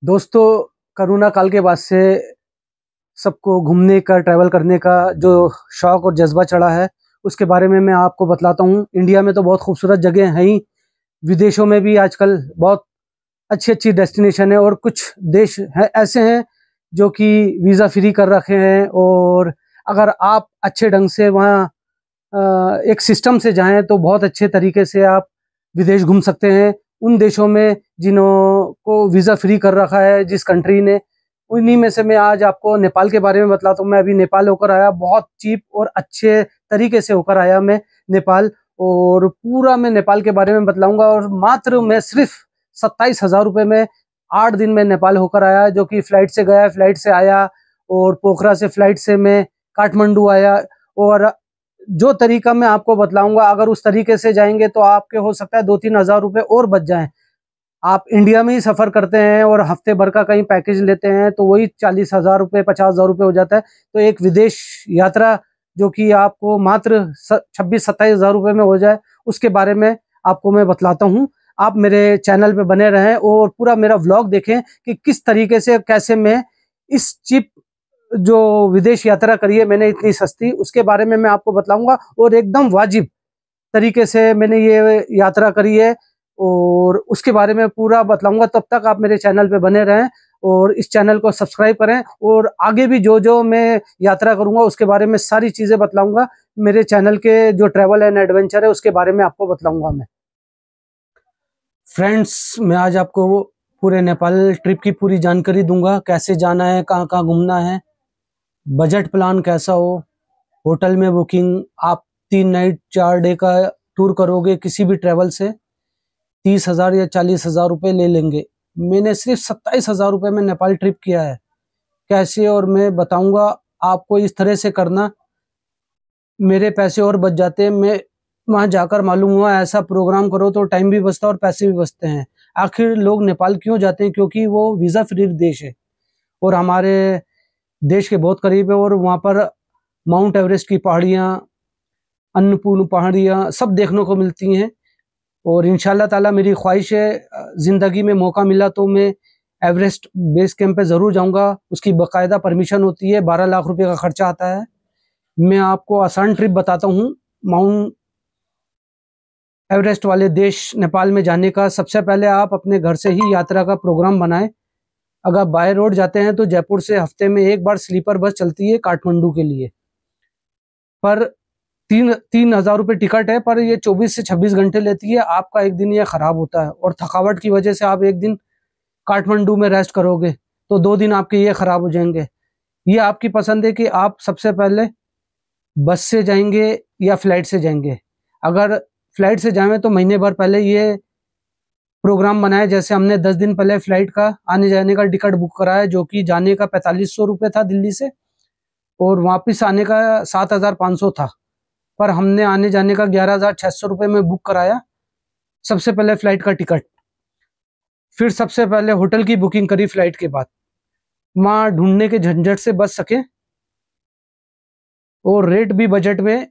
दोस्तों, कोरोना काल के बाद से सबको घूमने का, ट्रैवल करने का जो शौक और जज्बा चढ़ा है, उसके बारे में मैं आपको बतलाता हूँ। इंडिया में तो बहुत खूबसूरत जगह हैं ही, विदेशों में भी आजकल बहुत अच्छी-अच्छी डेस्टिनेशन है, और कुछ देश हैं ऐसे हैं जो कि वीज़ा फ्री कर रखे हैं। और अगर आप अच्छे ढंग से वहाँ एक सिस्टम से जाएँ तो बहुत अच्छे तरीके से आप विदेश घूम सकते हैं। उन देशों में जिन्हों को वीज़ा फ्री कर रखा है जिस कंट्री ने, उन्हीं में से मैं आज आपको नेपाल के बारे में बतलाता हूँ। मैं अभी नेपाल होकर आया, बहुत चीप और अच्छे तरीके से होकर आया मैं नेपाल, और पूरा मैं नेपाल के बारे में बतलाऊँगा। और मात्र मैं सिर्फ़ 27,000 रुपए में 8 दिन में नेपाल होकर आया, जो कि फ्लाइट से गया, फ्लाइट से आया, और पोखरा से फ्लाइट से मैं काठमांडू आया। और जो तरीका मैं आपको बतलाऊँगा, अगर उस तरीके से जाएँगे तो आपके हो सकता है 2-3 हज़ार रुपए और बच जाएँ। आप इंडिया में ही सफ़र करते हैं और हफ्ते भर का कहीं पैकेज लेते हैं तो वही 40,000 रुपए, 50,000 रुपए हो जाता है। तो एक विदेश यात्रा जो कि आपको मात्र 26-27 हज़ार रुपए में हो जाए, उसके बारे में आपको मैं बतलाता हूँ। आप मेरे चैनल पे बने रहें और पूरा मेरा व्लॉग देखें कि किस तरीके से, कैसे मैं इस चीप जो विदेश यात्रा करी है मैंने इतनी सस्ती, उसके बारे में मैं आपको बतलाऊँगा। और एकदम वाजिब तरीके से मैंने ये यात्रा करी है और उसके बारे में पूरा बतलाऊँगा। तब तक आप मेरे चैनल पे बने रहें और इस चैनल को सब्सक्राइब करें, और आगे भी जो मैं यात्रा करूँगा उसके बारे में सारी चीज़ें बतलाऊँगा। मेरे चैनल के जो ट्रैवल एंड एडवेंचर है उसके बारे में आपको बतलाऊँगा मैं। फ्रेंड्स, मैं आज आपको पूरे नेपाल ट्रिप की पूरी जानकारी दूँगा, कैसे जाना है, कहाँ-कहाँ घूमना है, बजट प्लान कैसा हो, होटल में बुकिंग, आप 3 नाइट 4 डे का टूर करोगे किसी भी ट्रैवल से 30,000 या 40,000 रुपए ले लेंगे। मैंने सिर्फ 27,000 रुपए में नेपाल ट्रिप किया है। कैसे, और मैं बताऊंगा आपको। इस तरह से करना, मेरे पैसे और बच जाते हैं। मैं वहां जाकर मालूम हुआ ऐसा प्रोग्राम करो तो टाइम भी बचता है और पैसे भी बचते हैं। आखिर लोग नेपाल क्यों जाते हैं? क्योंकि वो वीजा फ्री देश है और हमारे देश के बहुत करीब है, और वहाँ पर माउंट एवरेस्ट की पहाड़ियाँ, अन्नपूर्ण पहाड़ियाँ सब देखने को मिलती हैं। और इंशाल्लाह ताला मेरी ख्वाहिश है ज़िंदगी में मौका मिला तो मैं एवरेस्ट बेस कैंप पे ज़रूर जाऊंगा। उसकी बाकायदा परमिशन होती है, 12 लाख रुपए का खर्चा आता है। मैं आपको आसान ट्रिप बताता हूँ माउंट एवरेस्ट वाले देश नेपाल में जाने का। सबसे पहले आप अपने घर से ही यात्रा का प्रोग्राम बनाएं। अगर बाय रोड जाते हैं तो जयपुर से हफ्ते में एक बार स्लीपर बस चलती है काठमांडू के लिए, पर 3,000 रुपये टिकट है, पर ये 24 से 26 घंटे लेती है। आपका एक दिन ये खराब होता है और थकावट की वजह से आप एक दिन काठमांडू में रेस्ट करोगे तो 2 दिन आपके ये खराब हो जाएंगे। ये आपकी पसंद है कि आप सबसे पहले बस से जाएंगे या फ्लाइट से जाएंगे। अगर फ्लाइट से जाएं तो महीने भर पहले ये प्रोग्राम बनाए। जैसे हमने 10 दिन पहले फ्लाइट का आने जाने का टिकट बुक कराया, जो कि जाने का 4500 रुपये था दिल्ली से, और वापस आने का 7,500 था, पर हमने आने जाने का 11,600 रुपये में बुक कराया सबसे पहले फ्लाइट का टिकट। फिर सबसे पहले होटल की बुकिंग करी फ्लाइट के बाद, वहाँ ढूंढने के झंझट से बच सके और रेट भी बजट में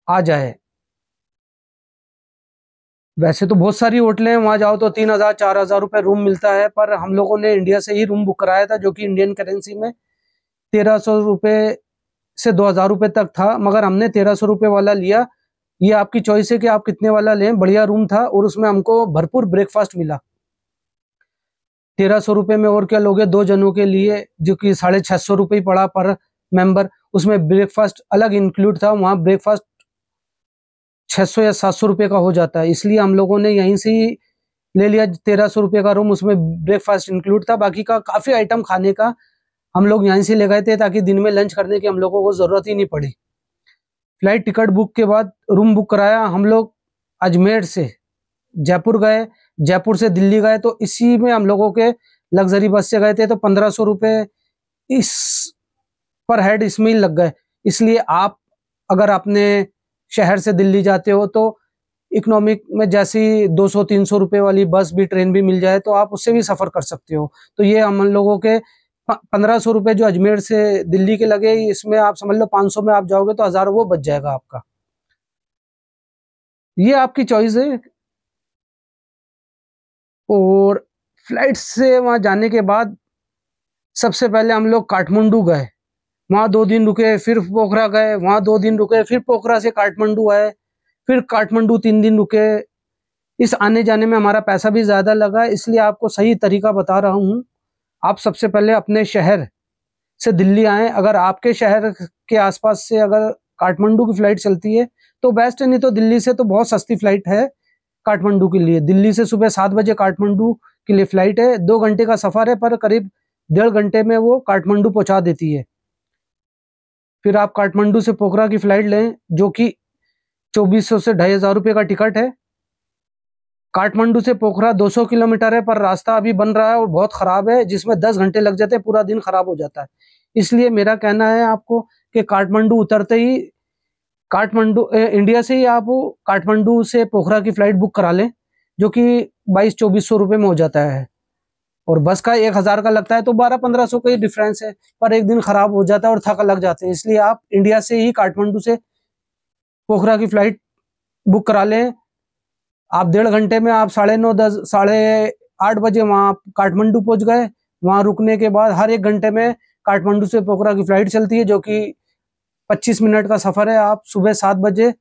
आ जाए। वैसे तो बहुत सारी होटलें हैं, वहाँ जाओ तो 3,000 4,000 रुपये रूम मिलता है, पर हम लोगों ने इंडिया से ही रूम बुक कराया था, जो कि इंडियन करेंसी में 1,300 रुपये से 2,000 रुपये तक था, मगर हमने 1,300 रुपये वाला लिया। ये आपकी चॉइस है कि आप कितने वाला लें। बढ़िया रूम था और उसमें हमको भरपूर ब्रेकफास्ट मिला। 1,300 रुपये में और क्या लोगे, 2 जनों के लिए, जो कि 650 रुपये ही पड़ा पर मेंबर। उसमें ब्रेकफास्ट अलग इंक्लूड था। वहाँ ब्रेकफास्ट 600 या 700 रुपये का हो जाता है, इसलिए हम लोगों ने यहीं से ही ले लिया 1,300 रुपये का रूम। उसमें ब्रेकफास्ट इंक्लूड था, बाकी का काफ़ी आइटम खाने का हम लोग यहीं से ले गए थे, ताकि दिन में लंच करने की हम लोगों को ज़रूरत ही नहीं पड़ी। फ्लाइट टिकट बुक के बाद रूम बुक कराया। हम लोग अजमेर से जयपुर गए, जयपुर से दिल्ली गए, तो इसी में हम लोगों के लग्जरी बस से गए थे, तो 1,500 रुपये इस पर हेड इसमें ही लग गए। इसलिए आप अगर अपने शहर से दिल्ली जाते हो तो इकोनॉमिक में जैसी 200-300 रुपये वाली बस भी, ट्रेन भी मिल जाए तो आप उससे भी सफ़र कर सकते हो। तो ये हम लोगों के 1,500 रुपये जो अजमेर से दिल्ली के लगे, इसमें आप समझ लो 500 में आप जाओगे तो 1,000 वो बच जाएगा आपका। ये आपकी चॉइस है। और फ्लाइट से वहाँ जाने के बाद सबसे पहले हम लोग काठमांडू गए, वहाँ 2 दिन रुके, फिर पोखरा गए, वहाँ 2 दिन रुके, फिर पोखरा से काठमांडू आए, फिर काठमांडू 3 दिन रुके। इस आने जाने में हमारा पैसा भी ज़्यादा लगा, इसलिए आपको सही तरीका बता रहा हूँ। आप सबसे पहले अपने शहर से दिल्ली आएँ। अगर आपके शहर के आसपास से अगर काठमांडू की फ़्लाइट चलती है तो बेस्ट है, नहीं तो दिल्ली से तो बहुत सस्ती फ़्लाइट है काठमांडू के लिए। दिल्ली से सुबह 7 बजे काठमांडू के लिए फ़्लाइट है। 2 घंटे का सफ़र है, पर करीब 1.5 घंटे में वो काठमांडू पहुँचा देती है। फिर आप काठमांडू से पोखरा की फ़्लाइट लें, जो कि 2400 से 2500 रुपये का टिकट है। काठमांडू से पोखरा 200 किलोमीटर है, पर रास्ता अभी बन रहा है और बहुत ख़राब है, जिसमें 10 घंटे लग जाते हैं, पूरा दिन ख़राब हो जाता है। इसलिए मेरा कहना है आपको कि काठमांडू उतरते ही इंडिया से ही आप काठमांडू से पोखरा की फ़्लाइट बुक करा लें, जो कि 2200-2400 रुपये में हो जाता है। और बस का 1000 का लगता है, तो 1200-1500 का ही डिफरेंस है, पर एक दिन ख़राब हो जाता है और थक लग जाते हैं। इसलिए आप इंडिया से ही काठमांडू से पोखरा की फ़्लाइट बुक करा लें। आप 1.5 घंटे में आप 9:30 10 8:30 बजे वहाँ काठमांडू पहुँच गए। वहाँ रुकने के बाद हर 1 घंटे में काठमांडू से पोखरा की फ़्लाइट चलती है, जो कि 25 मिनट का सफ़र है। आप सुबह 7 बजे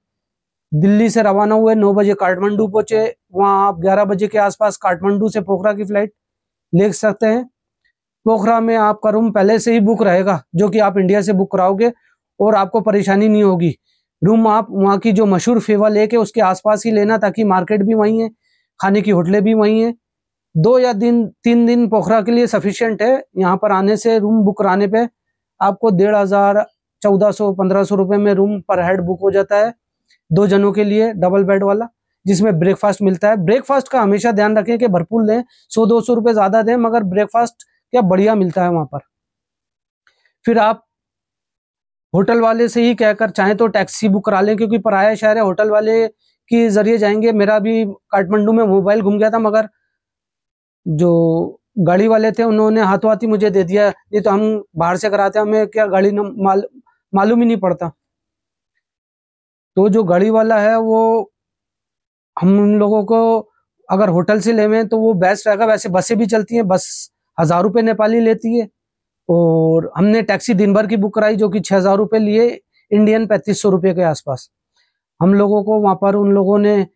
दिल्ली से रवाना हुए, 9 बजे काठमांडू पहुँचे। वहाँ आप 11 बजे के आसपास काठमांडू से पोखरा की फ़्लाइट ले सकते हैं। पोखरा में आपका रूम पहले से ही बुक रहेगा, जो कि आप इंडिया से बुक कराओगे, और आपको परेशानी नहीं होगी। रूम आप वहाँ की जो मशहूर फेवा लेक है उसके आसपास ही लेना, ताकि मार्केट भी वहीं है, खाने की होटलें भी वहीं हैं। 2 या 3 दिन पोखरा के लिए सफिशिएंट है। यहाँ पर आने से रूम बुक कराने पे आपको 1500, 1400, 1500 रुपये में रूम पर हेड बुक हो जाता है, 2 जनों के लिए, डबल बेड वाला, जिसमें ब्रेकफास्ट मिलता है। ब्रेकफास्ट का हमेशा ध्यान रखें कि भरपूर लें, 100-200 रुपये ज़्यादा दें, मगर ब्रेकफास्ट क्या बढ़िया मिलता है वहाँ पर। फिर आप होटल वाले से ही कहकर चाहें तो टैक्सी बुक करा लें, क्योंकि पराया शहर है, होटल वाले के ज़रिए जाएंगे। मेरा भी काठमांडू में मोबाइल गुम गया था, मगर जो गाड़ी वाले थे उन्होंने हाथों हाथ ही मुझे दे दिया, नहीं तो हम बाहर से कराते, हमें क्या गाड़ी मालूम ही नहीं पड़ता। तो जो गाड़ी वाला है वो हम उन लोगों को अगर होटल से लेवें तो वो बेस्ट रहेगा। वैसे बसें भी चलती हैं, बस 1000 रुपये नेपाली लेती है, और हमने टैक्सी दिन भर की बुक कराई, जो कि 6000 रुपये लिए, इंडियन 3500 रुपये के आसपास। हम लोगों को वहाँ पर उन लोगों ने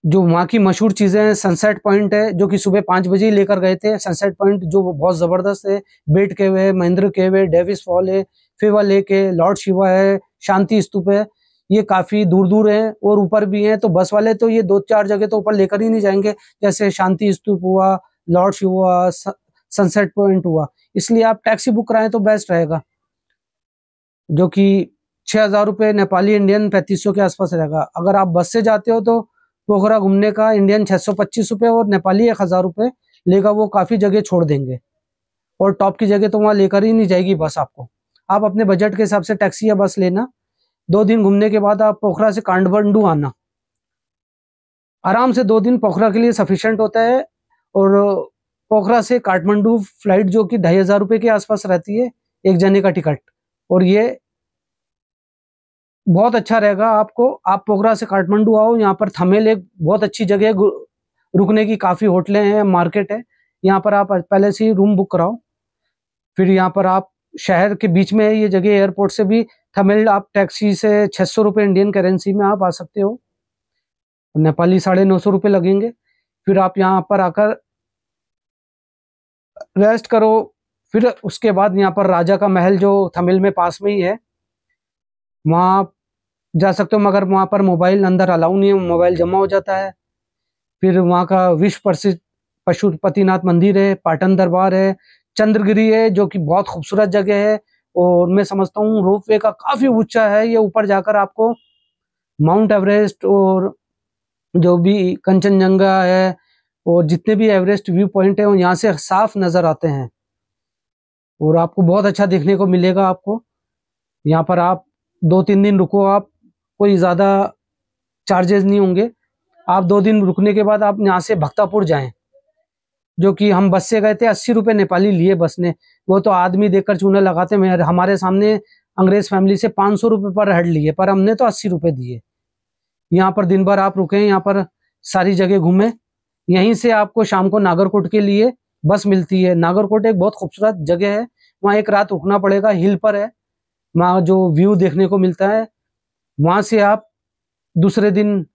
जो वहाँ की मशहूर चीज़ें हैं, सनसेट पॉइंट है, जो कि सुबह 5 बजे ही लेकर गए थे। सनसेट पॉइंट जो बहुत ज़बरदस्त है, बेट केव है, महेंद्र केव है, डेविस फॉल है, फेवा लेक है, लॉर्ड शिवा है, शांति स्तूप है। ये काफ़ी दूर दूर हैं और ऊपर भी हैं, तो बस वाले तो ये 2-4 जगह तो ऊपर लेकर ही नहीं जाएंगे, जैसे शांति स्तूप हुआ, लॉर्ड शिवा हुआ, सनसेट पॉइंट हुआ। इसलिए आप टैक्सी बुक कराएं तो बेस्ट रहेगा, जो कि 6000 रुपये नेपाली, इंडियन 3500 के आसपास रहेगा। अगर आप बस से जाते हो तो पोखरा घूमने का इंडियन 625 रुपये और नेपाली 1000 रुपये लेगा। वो काफ़ी जगह छोड़ देंगे, और टॉप की जगह तो वहाँ लेकर ही नहीं जाएगी बस आपको। आप अपने बजट के हिसाब से टैक्सी या बस लेना। 2 दिन घूमने के बाद आप पोखरा से काठमांडू आना। आराम से 2 दिन पोखरा के लिए सफिशिएंट होता है। और पोखरा से काठमांडू फ्लाइट जो कि 2500 रुपये के आसपास रहती है, एक जने का टिकट, और ये बहुत अच्छा रहेगा आपको। आप पोखरा से काठमांडू आओ, यहाँ पर थमेल एक बहुत अच्छी जगह है, रुकने की काफ़ी होटलें हैं, मार्केट है। यहाँ पर आप पहले से ही रूम बुक कराओ। फिर यहाँ पर आप शहर के बीच में है ये जगह, एयरपोर्ट से भी थमेल आप टैक्सी से 600 रुपये इंडियन करेंसी में आप आ सकते हो, नेपाली 950 रुपये लगेंगे। फिर आप यहाँ पर आकर रेस्ट करो। फिर उसके बाद यहाँ पर राजा का महल जो थमेल में पास में ही है, वहाँ आप जा सकते हो, मगर वहाँ पर मोबाइल अंदर अलाउ नहीं है, मोबाइल जमा हो जाता है। फिर वहाँ का विश्व प्रसिद्ध पशुपतिनाथ मंदिर है, पाटन दरबार है, चंद्रगिरी है, जो कि बहुत खूबसूरत जगह है। और मैं समझता हूँ रोपवे का काफ़ी ऊंचा है ये, ऊपर जाकर आपको माउंट एवरेस्ट और जो भी कंचनजंगा है और जितने भी एवरेस्ट व्यू पॉइंट है वो यहाँ से साफ नज़र आते हैं, और आपको बहुत अच्छा देखने को मिलेगा। आपको यहाँ पर आप 2-3 दिन रुको, आप कोई ज़्यादा चार्जेस नहीं होंगे। आप 2 दिन रुकने के बाद आप यहाँ से भक्तापुर जाएं, जो कि हम बस से गए थे, 80 रुपये नेपाली लिए बस ने। वो तो आदमी देखकर चूने लगाते, मेरे हमारे सामने अंग्रेज फैमिली से 500 रुपये पर हेड लिए, पर हमने तो 80 रुपये दिए। यहाँ पर दिन भर आप रुके, यहाँ पर सारी जगह घूमें। यहीं से आपको शाम को नागरकोट के लिए बस मिलती है। नागरकोट एक बहुत खूबसूरत जगह है, वहाँ एक रात रुकना पड़ेगा, हिल पर है, वहाँ जो व्यू देखने को मिलता है। वहाँ से आप दूसरे दिन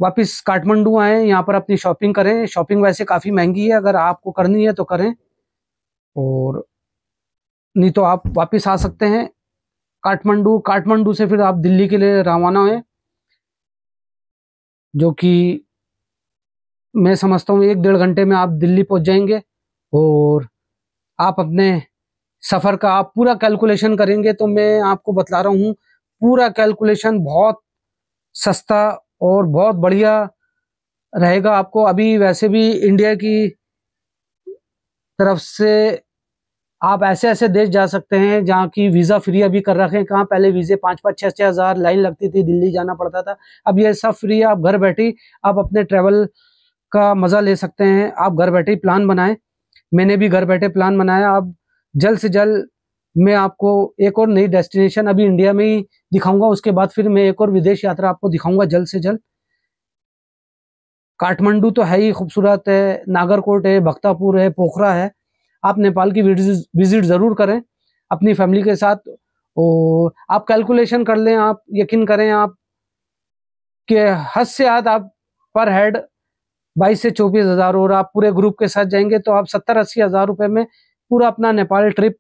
वापस काठमांडू आए, यहाँ पर अपनी शॉपिंग करें। शॉपिंग वैसे काफ़ी महंगी है, अगर आपको करनी है तो करें, और नहीं तो आप वापस आ सकते हैं काठमांडू। काठमांडू से फिर आप दिल्ली के लिए रवाना हुए, जो कि मैं समझता हूँ 1-1.5 घंटे में आप दिल्ली पहुंच जाएंगे। और आप अपने सफ़र का आप पूरा कैलकुलेशन करेंगे तो मैं आपको बतला रहा हूँ, पूरा कैलकुलेशन बहुत सस्ता और बहुत बढ़िया रहेगा आपको। अभी वैसे भी इंडिया की तरफ से आप ऐसे ऐसे देश जा सकते हैं जहाँ की वीज़ा फ्री अभी कर रखे हैं। कहाँ पहले वीज़े 5-5, 6-6 हज़ार लाइन लगती थी, दिल्ली जाना पड़ता था। अब ये सब फ्री है, आप घर बैठे आप अपने ट्रैवल का मज़ा ले सकते हैं। आप घर बैठे ही प्लान बनाएं, मैंने भी घर बैठे प्लान बनाया। अब जल्द से जल्द मैं आपको एक और नई डेस्टिनेशन अभी इंडिया में ही दिखाऊंगा, उसके बाद फिर मैं एक और विदेश यात्रा आपको दिखाऊंगा जल्द से जल्द। काठमांडू तो है ही खूबसूरत है, नागरकोट है, भक्तापुर है, पोखरा है। आप नेपाल की विजिट ज़रूर करें अपनी फैमिली के साथ। और आप कैलकुलेशन कर लें, आप यकीन करें आप कि हद से हद आप पर हेड 22 से 24 हज़ार, और आप पूरे ग्रुप के साथ जाएंगे तो आप 70-80 हज़ार रुपये में पूरा अपना नेपाल ट्रिप,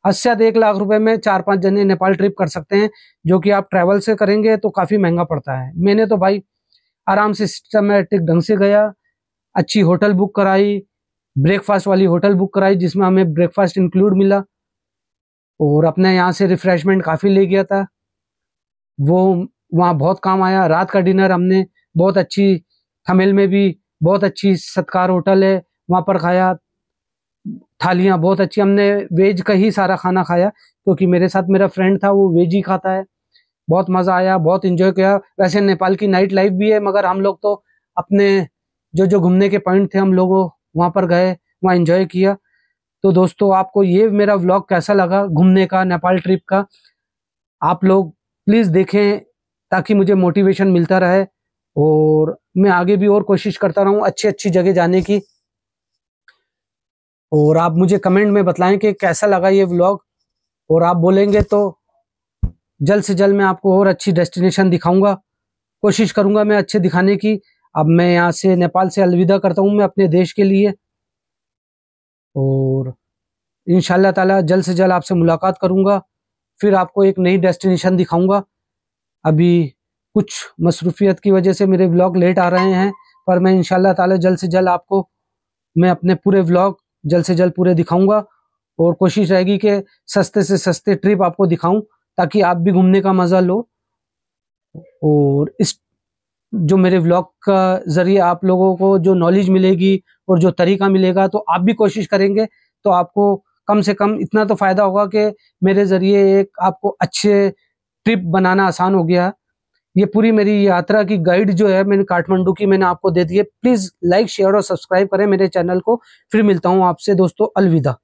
80 से 1 लाख रुपए में 4-5 जने नेपाल ट्रिप कर सकते हैं। जो कि आप ट्रैवल से करेंगे तो काफ़ी महंगा पड़ता है। मैंने तो भाई आराम से सिस्टमेटिक ढंग से गया, अच्छी होटल बुक कराई, ब्रेकफास्ट वाली होटल बुक कराई जिसमें हमें ब्रेकफास्ट इंक्लूड मिला, और अपने यहाँ से रिफ्रेशमेंट काफ़ी ले गया था, वो वहाँ बहुत काम आया। रात का डिनर हमने बहुत अच्छी, थमेल में भी बहुत अच्छी सत्कार होटल है, वहाँ पर खाया। थालियाँ बहुत अच्छी, हमने वेज का ही सारा खाना खाया क्योंकि मेरे साथ मेरा फ्रेंड था, वो वेज ही खाता है। बहुत मज़ा आया, बहुत इंजॉय किया। वैसे नेपाल की नाइट लाइफ भी है, मगर हम लोग तो अपने जो जो घूमने के पॉइंट थे हम लोगों वहाँ पर गए, वहाँ इंजॉय किया। तो दोस्तों, आपको ये मेरा व्लॉग कैसा लगा घूमने का, नेपाल ट्रिप का, आप लोग प्लीज़ देखें ताकि मुझे मोटिवेशन मिलता रहे और मैं आगे भी और कोशिश करता रहूँ अच्छी अच्छी जगह जाने की। और आप मुझे कमेंट में बतलाएं कि कैसा लगा ये व्लॉग, और आप बोलेंगे तो जल्द से जल्द मैं आपको और अच्छी डेस्टिनेशन दिखाऊंगा, कोशिश करूंगा मैं अच्छे दिखाने की। अब मैं यहाँ से नेपाल से अलविदा करता हूँ मैं अपने देश के लिए, और इंशाल्लाह ताला जल्द से जल्द आपसे मुलाकात करूंगा, फिर आपको एक नई डेस्टिनेशन दिखाऊंगा। अभी कुछ मसरूफियत की वजह से मेरे व्लॉग लेट आ रहे हैं, पर मैं इंशाल्लाह ताला जल्द से जल्द आपको मैं अपने पूरे व्लॉग जल्द से जल्द पूरे दिखाऊंगा, और कोशिश रहेगी कि सस्ते से सस्ते ट्रिप आपको दिखाऊं ताकि आप भी घूमने का मज़ा लो। और इस जो मेरे व्लॉग का ज़रिए आप लोगों को जो नॉलेज मिलेगी और जो तरीका मिलेगा, तो आप भी कोशिश करेंगे तो आपको कम से कम इतना तो फ़ायदा होगा कि मेरे ज़रिए एक आपको अच्छे ट्रिप बनाना आसान हो गया। ये पूरी मेरी यात्रा की गाइड जो है मैंने काठमांडू की मैंने आपको दे दी है। प्लीज़ लाइक, शेयर और सब्सक्राइब करें मेरे चैनल को। फिर मिलता हूँ आपसे दोस्तों, अलविदा।